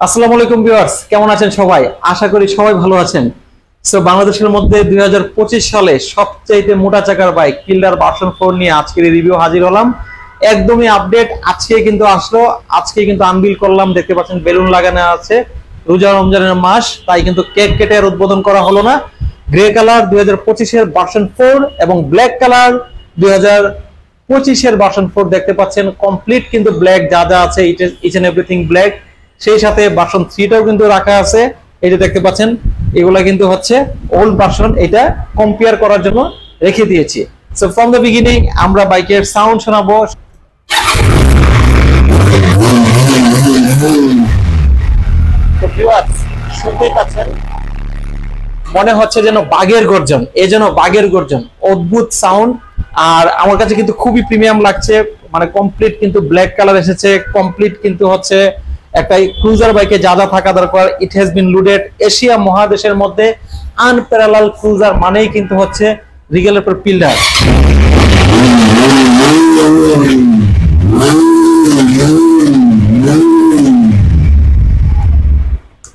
আসসালামু আলাইকুম ভিউয়ার্স, কেমন আছেন সবাই? আশা করি সবাই ভালো আছেন। সো বাংলাদেশের মধ্যে 2025 সালে সবচেয়ে মোটা চাকার বাইক কিল্ডার ভার্সন 4 নিয়ে আজকের রিভিউ হাজির হলাম। একদমই আপডেট আজকে কিন্তু আসলো, আজকে কিন্তু আনবিল করলাম। দেখতে পাচ্ছেন বেলুন লাগানো আছে, রোজা রমজানের মাস, তাই কিন্তু কেক কেটে আর উদ্বোধন করা হলো না। গ্রে কালার 2025 এর ভার্সন 4 এবং ব্ল্যাক কালার 2025 এর ভার্সন 4 দেখতে পাচ্ছেন। কমপ্লিট কিন্তু ব্ল্যাক, যা যা আছে ইচ এন্ড এভরিথিং ব্ল্যাক। সেই সাথে ভার্সন 3টাও কিন্তু রাখা আছে, এই যে দেখতে পাচ্ছেন। এগুলা কিন্তু হচ্ছে ওল্ড ভার্সন, এটা কম্পেয়ার করার জন্য রেখে দিয়েছি। সো ফ্রম দ্য বিগিনিং আমরা বাইকের সাউন্ড শোনাবো। তো ভিউয়ার্স, শুনতেই পাচ্ছেন, মনে হচ্ছে যেন বাঘের গর্জন, এই যেন বাঘের গর্জন, অদ্ভুত সাউন্ড। আর আমার কাছে কিন্তু খুবই প্রিমিয়াম লাগছে। মানে কমপ্লিট কিন্তু ব্ল্যাক কালার এসেছে, কমপ্লিট কিন্তু হচ্ছে একটা ক্রুজার বাইকে যা যা থাকা দরকার, ইট হ্যাজ বিন লুডেড। এশিয়া মহাদেশের মধ্যে আনপ্যারালাল ক্রুজার মানেই কিন্তু হচ্ছে রিগেলের পর পিল্ডার।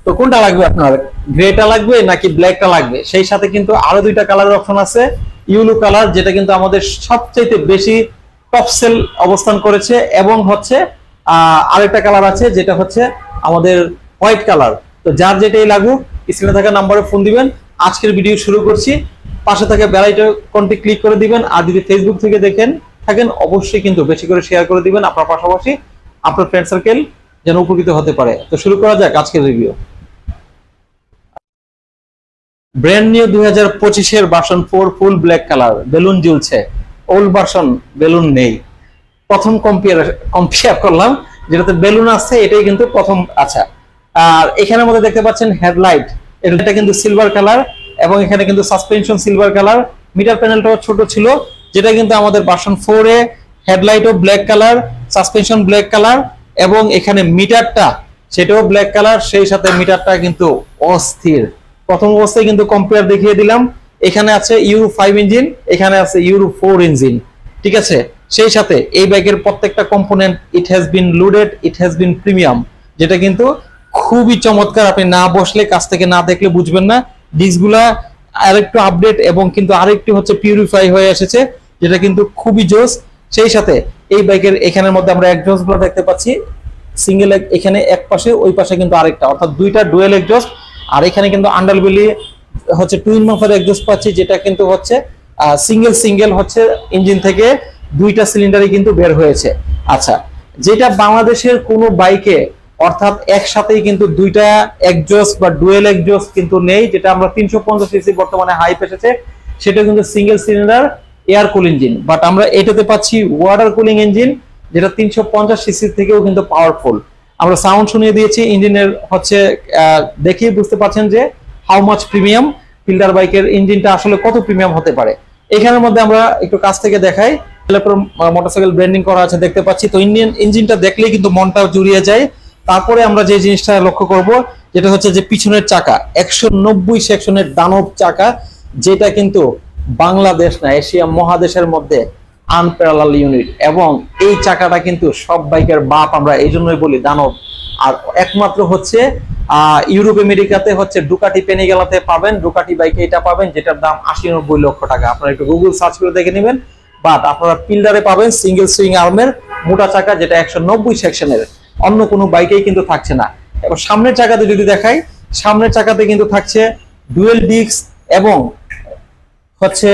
তো কোনটা লাগবে আপনার? গ্রেটা লাগবে নাকি ব্ল্যাকটা লাগবে? সেই সাথে কিন্তু আরো দুইটা কালারের অপশন আছে। ইউলো কালার, যেটা কিন্তু আমাদের সবচেয়ে বেশি টপ সেল অবস্থান করেছে, এবং হচ্ছে আরেকটা কালার আছে যেটা হচ্ছে আমাদের হোয়াইট কালার। তো যার যেটাই লাগুক স্ক্রিনে থাকা নাম্বারে ফোন দিবেন। আজকের ভিডিও শুরু করছি। পাশে থাকা বেল আইকনটি ক্লিক করে দিবেন। আর যদি ফেসবুক থেকে দেখেন থাকেন, অবশ্যই কিন্তু বেশি করে শেয়ার করে দিবেন আপনার পাশাপাশি আপনার ফ্রেন্ড সার্কেল যেন উপকৃত হতে পারে। তো শুরু করা যাক আজকের রিভিউ। ব্র্যান্ড নিউ 2025 এর version 4 full black colour, balloon ঝুলছে। ওল্ড ভার্সন বেলুন নেই। প্রথম কম্পেয়ার করলাম, যেটাতে বেলুন আছে এটাই কিন্তু প্রথম। আচ্ছা, আর এখানের মধ্যে দেখতে পাচ্ছেন হেডলাইট, এটা কিন্তু সিলভার কালার, এবং এখানে কিন্তু সাসপেনশন সিলভার কালার। মিটার প্যানেলটাও ছোট ছিল, যেটা কিন্তু আমাদের ভার্সন 4 এ হেডলাইটও black colour, suspension black colour, এবং এখানে মিটারটা সেটাও ব্ল্যাক কালার। সেই সাথে মিটারটা কিন্তু অস্থির। প্রথম অবস্থায় কিন্তু কম্পেয়ার দেখিয়ে দিলাম। এখানে আছে ইউরো 5 ইঞ্জিন, এখানে আছে ইউরো 4 ইঞ্জিন, ঠিক আছে। সেই সাথে এই বাইকের প্রত্যেকটা component it has been loaded, it has bin premium, যেটা কিন্তু খুবই চমৎকার। আপনি না বসলে, কাছ থেকে না দেখলে বুঝবেন না। ডিস্কগুলা আরেকটু আপডেট এবং কিন্তু আরেকটু হচ্ছে পিউরিফাই হয়ে এসেছে, যেটা কিন্তু খুবই জোস। সেই সাথে এই বাইকের এখানের মধ্যে আমরা এক্সজস্ট গুলো দেখতে পাচ্ছি, সিঙ্গেল এখানে এক পাশে, ওই পাশে কিন্তু আরেকটা, অর্থাৎ দুইটা ডুয়েল এক্সজস্ট। আর এখানে কিন্তু আন্ডারবেলি হচ্ছে টুইন মাফার এক্সজস্ট পাচ্ছি, যেটা কিন্তু হচ্ছে সিঙ্গেল হচ্ছে ইঞ্জিন থেকে দুইটা সিলিন্ডারই কিন্তু বের হয়েছে। আচ্ছা, যেটা বাংলাদেশের কোনো বাইকে অর্থাৎ একসাথেই কিন্তু দুইটা এক্সজস্ট বা ডুয়েল এক্সজস্ট কিন্তু নেই। যেটা আমরা 350 সিসি বর্তমানে হাইপ এসেছে, সেটা কিন্তু single cylinder air cool engine. But আমরা এটাতে পাচ্ছি ওয়াটার কুলিং ইঞ্জিন, যেটা 350 সিসি থেকেও কিন্তু পাওয়ারফুল। আমরা সাউন্ড শুনিয়ে দিয়েছি ইঞ্জিনের হচ্ছে, দেখিয়ে বুঝতে পারছেন যে হাউ মাচ প্রিমিয়াম ফিল্ডার বাইকের ইঞ্জিনটা আসলে কত প্রিমিয়াম হতে পারে। এখানের মধ্যে আমরা একটু কাছ থেকে দেখাই, মোটরসাইকেল ব্র্যান্ডিং করা আছে দেখতে পাচ্ছি। তো ইন্ডিয়ান ইঞ্জিনটা দেখলেই কিন্তু মনটা জুড়িয়ে যায়। তারপরে আমরা যে জিনিসটা লক্ষ্য করব, যেটা হচ্ছে যে পিছনের চাকা 190 সেকশনের দানব চাকা, যেটা কিন্তু বাংলাদেশ না এশিয়া মহাদেশের মধ্যে আনপ্যারালাল ইউনিট। এবং এই চাকাটা কিন্তু সব বাইকের বাপ, আমরা এই জন্যই বলি দানব। আর একমাত্র হচ্ছে ইউরোপ আমেরিকাতে হচ্ছে ডুকাটি পেনিগেলাতে পাবেন, ডুকাটি বাইকে এটা পাবেন, যেটার দাম 80-90 লক্ষ টাকা। আপনারা একটু গুগল সার্চ করে দেখে নেবেন। বাট আপনারা পিল্ডারে পাবেন সিঙ্গেল সুইং আর্মের মোটা চাকা, যেটা 190 সেকশনের, অন্য কোনো বাইকেই কিন্তু থাকছে না। এবং সামনের চাকাতে যদি দেখাই, সামনের চাকাতে কিন্তু থাকছে ডুয়েল ডিস্ক, এবং হচ্ছে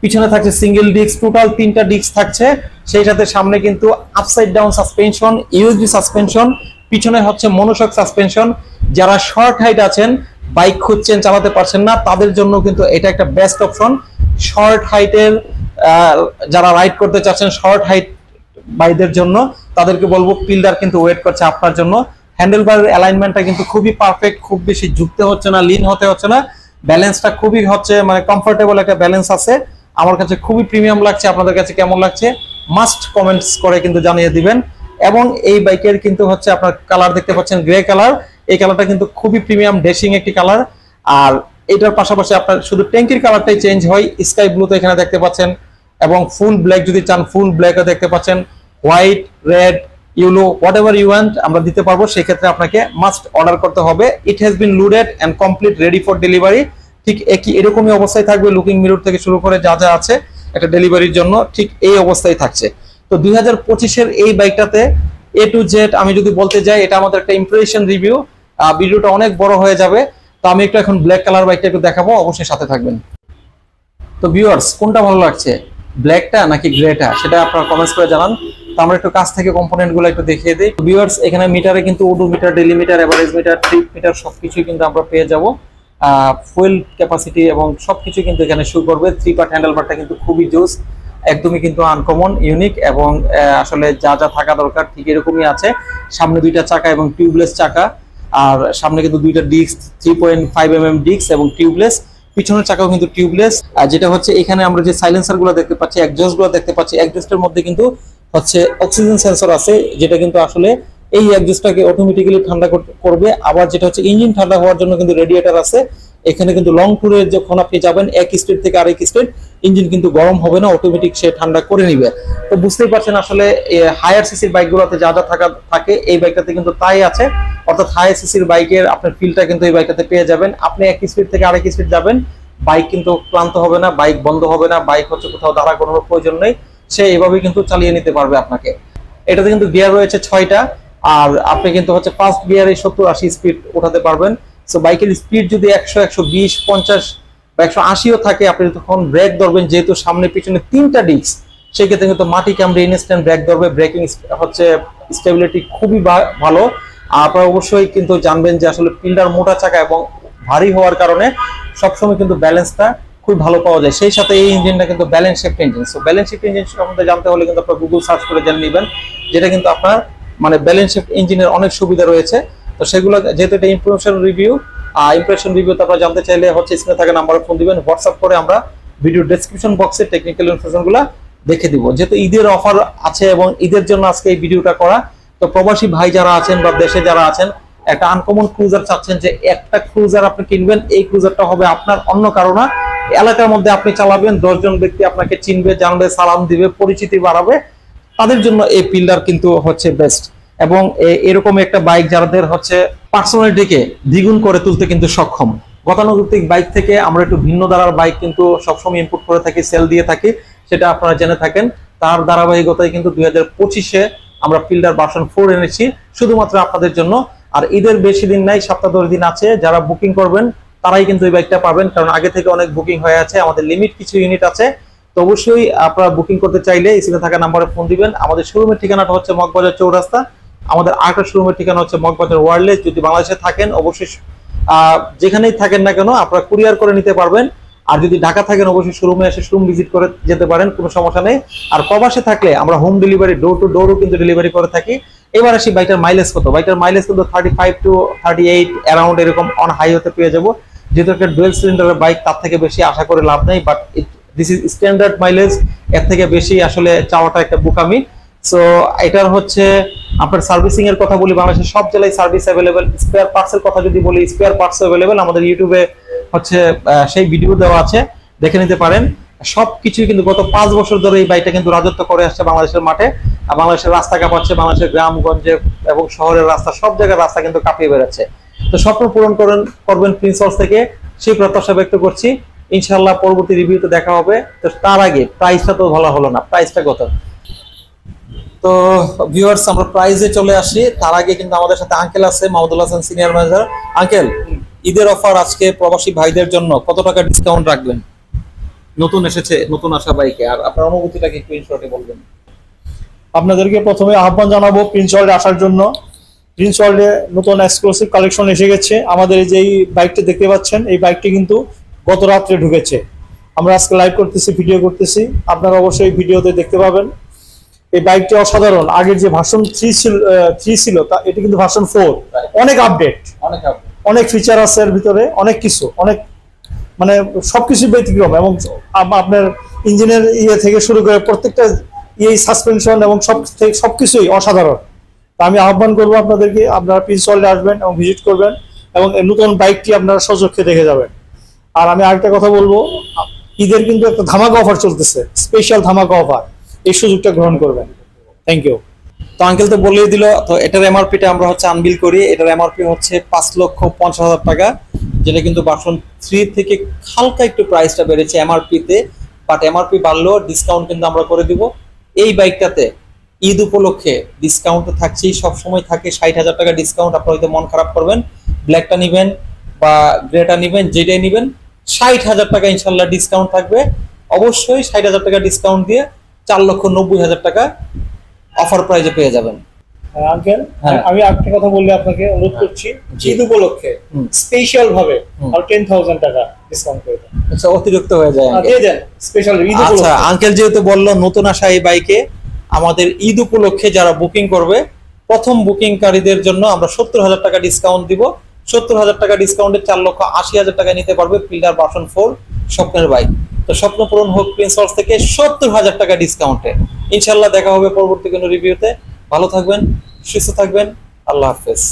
পিছনে থাকছে সিঙ্গেল ডিস্ক, টোটাল 3টা ডিস্ক থাকছে। সেই সাথে সামনে কিন্তু upside down suspension, USB suspension, পিছনে হচ্ছে মনোশক সাসপেনশন। যারা শর্ট হাইট আছেন, বাইক খুঁজছেন, চালাতে পারছেন না, তাদের জন্য কিন্তু এটা একটা বেস্ট অপশন। শর্ট হাইটের যারা রাইড করতে চাচ্ছেন, শর্ট হাইট বাইকদের জন্য, তাদেরকে বলবো পিল্ডার কিন্তু ওয়েট করছে আপনার জন্য। হ্যান্ডেল বারের অ্যালাইনমেন্টটা কিন্তু খুবই পারফেক্ট, খুব বেশি ঝুঁকতে হচ্ছে না, লিন হতে হচ্ছে না। ব্যালেন্সটা খুবই হচ্ছে মানে কমফোর্টেবল একটা ব্যালেন্স আছে। আমার কাছে খুবই প্রিমিয়াম লাগছে। আপনাদের কাছে কেমন লাগছে মাস্ট কমেন্টস করে কিন্তু জানিয়ে দিবেন। এবং এই বাইকের কিন্তু হচ্ছে আপনার কালার দেখতে পাচ্ছেন গ্রে কালার, এই কালারটা কিন্তু খুবই প্রিমিয়াম ড্যাশিং একটি কালার। আর এটার পাশাপাশি আপনার শুধু ট্যাঙ্কির কালারটাই চেঞ্জ হয়, স্কাই ব্লুতে এখানে দেখতে পাচ্ছেন, এবং ফুল ব্ল্যাক যদি চান ফুল ব্ল্যাকও দেখতে পাচ্ছেন, white, red, yellow whatever you want আমরা দিতে পারবো। সেক্ষেত্রে আপনাকে মাস্ট অর্ডার করতে হবে। It has been loaded and complete ready for delivery. ঠিক এরকমই অবস্থায় থাকবে, লুকিং মিরর থেকে শুরু করে যা যা আছে একটা ডেলিভারির জন্য ঠিক এই অবস্থায় থাকছে। তো 2025-এর এই বাইকটাতে A to Z আমি যদি বলতে যাই, এটা আমাদের একটা ইমপ্রেশন রিভিউ, ভিডিওটা অনেক বড় হয়ে যাবে। তো আমি একটু এখন ব্ল্যাক কালার বাইকটা একটু দেখাবো, অবশ্যই সাথে থাকবেন। তো ভিউয়ার্স, কোনটা ভালো লাগছে, ব্ল্যাকটা নাকি গ্রেটা, সেটা আপনারা কমেন্টস করে জানান। তো আমরা একটু কাছ থেকে কম্পোনেন্ট গুলো একটু দেখিয়ে দিই। ভিউয়ার্স, এখানে মিটারে কিন্তু odometer, daily meter, average meter, trip meter সবকিছুই কিন্তু আমরা পেয়ে যাব। ফুয়েল ক্যাপাসিটি এবং সবকিছু কিন্তু এখানে শো করবে। 3 পার্ট হ্যান্ডেল বারটা কিন্তু খুবই জোস, একদমই কিন্তু আনকমন, ইউনিক এবং আসলে যা যা থাকা দরকার ঠিক এরকমই আছে। সামনে 2টা চাকা এবং টিউবলেস চাকা, আর সামনে কিন্তু 2টা ডিস্ক, 3.5 mm ডিস্ক এবং টিউবলেস। পিছনের চাকাও কিন্তু টিউবলেস। আর যেটা হচ্ছে এখানে আমরা যে সাইলেন্সার গুলো দেখতে পাচ্ছি, এক্সজস্ট গুলো দেখতে পাচ্ছি, এক্সজস্টের মধ্যে কিন্তু হচ্ছে অক্সিজেন সেন্সর আছে, যেটা কিন্তু আসলে এই এক্সজস্টটাকে অটোমেটিক্যালি ঠান্ডা করবে। আবার যেটা হচ্ছে ইঞ্জিন ঠান্ডা হওয়ার জন্য কিন্তু রেডিয়েটর আছে এখানে। কিন্তু লং ট্যুরে যখন আপনি যাবেন এক স্টেট থেকে আরেক স্টেট, ইঞ্জিন কিন্তু গরম হবে না, অটোমেটিক সে ঠান্ডা করে নিবে। তো বুঝতেই পারছেন আসলে হায়ার সিসির বাইকগুলোতে যা যা থাকে এই বাইকটাতে কিন্তু তাই আছে। অর্থাৎ হায়ার সিসির বাইকের আপনার ফিলটা কিন্তু এই বাইকটাতে পেয়ে যাবেন। আপনি এক স্পিড থেকে আরেক স্পিড যাবেন, বাইক কিন্তু ক্লান্ত হবে না, বাইক বন্ধ হবে না, বাইক হচ্ছে কোথাও দাঁড়া করানোর প্রয়োজন নেই, সে এভাবে কিন্তু চালিয়ে নিতে পারবে আপনাকে। এটাতে কিন্তু গিয়ার রয়েছে 6টা, আর আপনি কিন্তু হচ্ছে ফার্স্ট গিয়ারে 70-80 স্পিড উঠাতে পারবেন। সো বাইকের স্পিড যদি 100, 120, 50 বা 180ও থাকে, আপনি তখন ব্রেক ধরবেন, যেহেতু সামনে পিছনে 3টা ডিস্ক, সেই ক্ষেত্রে কিন্তু মাটি কামড়ে ইনস্ট্যান্ট ব্রেক ধরবে। ব্রেকিং হচ্ছে স্টেবিলিটি খুবই ভালো। আপনারা অবশ্যই কিন্তু জানবেন যে আসলে পিল্ডার মোটা চাকা এবং ভারী হওয়ার কারণে সবসময় কিন্তু ব্যালেন্সটা খুব ভালো পাওয়া যায়। সেই সাথে এই ইঞ্জিনটা কিন্তু balance shift engine. So balance shift engine সম্বন্ধে জানতে হলে কিন্তু আপনার গুগল সার্চ করে জেনে নেবেন, যেটা কিন্তু আপনার মানে ব্যালেন্স শিফট ইঞ্জিনের অনেক সুবিধা রয়েছে। তো সেগুলো যেহেতু এটা ইমপ্রেশন রিভিউ আপনারা জানতে চাইলে হচ্ছে স্ক্রিনে থাকা নাম্বারে ফোন দিবেন, হোয়াটসঅ্যাপ করে আমরা ভিডিও ডেসক্রিপশন বক্সে টেকনিক্যাল ইনফরমেশনগুলো দেখে দিব। যেহেতু ঈদের অফার আছে এবং ঈদের জন্য আজকে এই ভিডিওটা করা। তো প্রবাসী ভাই যারা আছেন বা দেশে যারা আছেন, একটা আনকমন ক্রুজার চাচ্ছেন, যে একটা ক্রুজার আপনি কিনবেন, এই ক্রুজারটা হবে আপনার, অন্য কারো না। এলাকার মধ্যে আপনি চালাবেন, 10 জন ব্যক্তি আপনাকে চিনবে, জানবে, সালাম দিবে, পরিচিতি বাড়াবে, তাদের জন্য এই পিল্ডার কিন্তু হচ্ছে বেস্ট। এবং এরকম একটা বাইক যাদের হচ্ছে পার্সোনালিটিকে দ্বিগুণ করে তুলতে কিন্তু সক্ষম। গতানুগতিক বাইক থেকে আমরা একটু ভিন্ন ধারার বাইক কিন্তু সবসময় ইনপুট করে থাকি, সেল দিয়ে থাকি, সেটা আপনারা জেনে থাকেন। তার ধারাবাহিকতায় কিন্তু 2025-এ আমরা ফিল্ডার ভার্সন 4 এনেছি শুধুমাত্র আপনাদের জন্য। আর ঈদের বেশি দিন নাই, সপ্তাহ 10 দিন আছে। যারা বুকিং করবেন তারাই কিন্তু এই বাইকটা পাবেন, কারণ আগে থেকে অনেক বুকিং হয়ে আছে, আমাদের লিমিট কিছু ইউনিট আছে। তো অবশ্যই আপনারা বুকিং করতে চাইলে স্ক্রিনে থাকা নাম্বারে ফোন দিবেন। আমাদের শোরুমের ঠিকানাটা হচ্ছে মগবাজার চৌরাস্তা। আমাদের আরেকটা শোরুমের ঠিকানা হচ্ছে মগবাজার ওয়ারলেস। যদি বাংলাদেশে থাকেন অবশ্যই যেখানেই থাকেন না কেন আপনারা কুরিয়ার করে নিতে পারবেন। আর যদি ঢাকা থাকেন অবশ্যই শোরুমে এসে শোরুম ভিজিট করে যেতে পারেন, কোনো সমস্যা নেই। আর প্রবাসে থাকলে আমরা হোম ডেলিভারি, ডোর টু ডোরও কিন্তু ডেলিভারি করে থাকি। এবার আসি বাইকটার মাইলেজ কত। বাইকটার মাইলেজ কিন্তু 35 to 38 অ্যারাউন্ড এরকম অন হাইওয়েতে পেয়ে যাবো। যেহেতু একটা ডুয়েল সিলিন্ডারের বাইক, তার থেকে বেশি আশা করে লাভ নেই, but this is standard mileage. এর থেকে বেশি আসলে চাওয়াটা একটা বোকামি। সো এটার হচ্ছে আপনার সার্ভিসিং এর কথা বলি, বাংলাদেশের সব জেলায় সার্ভিস অ্যাভেলেবেল। স্পেয়ার পার্টস এর কথা যদি বলি, স্পেয়ার পার্টস অ্যাভেলেবেল। আমাদের ইউটিউবে হচ্ছে সেই ভিডিও দেওয়া আছে, দেখে নিতে পারেন। সবকিছুই কিন্তু গত 5 বছর ধরে এই বাইকটা কিন্তু রাজত্ব করে আসছে বাংলাদেশের মাঠে। বাংলাদেশের রাস্তা কাঁপাচ্ছে, বাংলাদেশের গ্রামগঞ্জে এবং শহরের রাস্তা, সব জায়গার রাস্তা কিন্তু কাঁপিয়ে বেড়াচ্ছে। তো স্বপ্ন পূরণ করবেন প্রিন্স হাউস থেকে, সেই প্রত্যাশা ব্যক্ত করছি। ইনশাআল্লাহ পরবর্তী রিভিউতে দেখা হবে। তো তার আগে প্রাইসটা তো ভালো হলো না, প্রাইসটা কত? তো ভিউয়ার্স, আমরা প্রাইজে চলে আসি। তার আগে কিন্তু আমাদের সাথে আঙ্কেল আছে, Mahmudul Hasan senior manager. Uncle, ঈদের অফার আজকে প্রবাসী ভাইদের জন্য কত টাকা ডিসকাউন্ট রাখবেন? নতুন এসেছে, নতুন আসা বাইকে, আর আপনার অনুভূতিটাকে একটু ইনশর্টে বলবেন। আপনাদেরকে প্রথমে আহ্বান জানাবো প্রিন্স ওয়ার্ল্ডে আসার জন্য। প্রিন্স ওয়ার্ল্ডে নতুন এক্সক্লুসিভ কালেকশন এসে গেছে। আমাদের যেই বাইকটি দেখতে পাচ্ছেন, এই বাইকটি কিন্তু গত রাত্রে ঢুকেছে। আমরা আজকে লাইভ করতেছি, ভিডিও করতেছি, আপনারা অবশ্যই ভিডিওতে দেখতে পাবেন। এই বাইকটি অসাধারণ। আগের যে ভার্সন 3 ছিল তা এটি কিন্তু ভার্সন 4, অনেক আপডেট, অনেক ফিচার আছে এর ভিতরে, অনেক কিছু, অনেক মানে সবকিছু ব্যতিক্রম। এবং আপনার ইঞ্জিনের থেকে শুরু করে প্রত্যেকটা সাসপেনশন এবং সবকিছুই অসাধারণ। তা আমি আহ্বান করবো আপনাদেরকে, আপনারা প্রিন্স ওয়ার্ল্ডে আসবেন এবং ভিজিট করবেন এবং নতুন বাইকটি আপনারা সচক্ষে দেখে যাবেন। আর আমি আরেকটা কথা বলবো, ঈদের কিন্তু একটা ধামাকা অফার চলতেছে, স্পেশাল ধামাকা অফার। এই সুযোগটা গ্রহণ করবেন। Thank you. তো আঙ্কেল তো বলেই দিল। তো এটার এমআরপিটা আমরা হচ্ছে আনবিল করি। এটার এমআরপি হচ্ছে 5,50,000 টাকা, যেটা কিন্তু ভার্সন 3 থেকে হালকা একটু প্রাইসটা বেড়েছে এমআরপি তে, বাট এমআরপি বাড়লেও ডিসকাউন্ট কিন্তু আমরা করে দিব। এই বাইকটাতে ঈদ উপলক্ষে ডিসকাউন্ট থাকছেই, সবসময় থাকে 60,000 টাকা ডিসকাউন্ট। আপনার হয়তো মন খারাপ করবেন, ব্ল্যাকটা নিবেন বা গ্রেটা নিবেন, যেটাই নিবেন 60,000 টাকা ইনশাল্লাহ ডিসকাউন্ট থাকবে। অবশ্যই 60,000 টাকা ডিসকাউন্ট দিয়ে 4,90,000 টাকা অফার প্রাইজে পেয়ে যাবেন। আঙ্কেল, হ্যাঁ। আমি একটা কথা বললে আপনাকে অনুরোধ করছি, জি। ঈদ উপলক্ষে হুম। স্পেশাল ভাবে হুম। আর 10,000 টাকা ডিসকাউন্ট করে দেন। আচ্ছা, অতিরিক্ত হয়ে যায় uncle। দিয়ে দেন স্পেশাল ঈদ আচ্ছা, উপলক্ষে। আঙ্কেল যেহেতু বললো নতুন আসা এই বাইকে আমাদের ঈদ উপলক্ষে যারা বুকিং করবে, প্রথম বুকিংকারীদের জন্য আমরা 70,000 টাকা ডিসকাউন্ট দিব। 70,000 টাকা ডিসকাউন্টে 4,80,000 টাকা নিতে পারবে ফিল্ডার ভার্সন 4 স্বপ্নের বাইক। তো স্বপ্ন পূরণ হোক প্রিন্স হাউস থেকে 70,000 টাকা ডিসকাউন্টে। ইনশাল্লাহ দেখা হবে পরবর্তী কোনো রিভিউতে। ভালো থাকবেন, সুস্থ থাকবেন, আল্লাহ হাফেজ।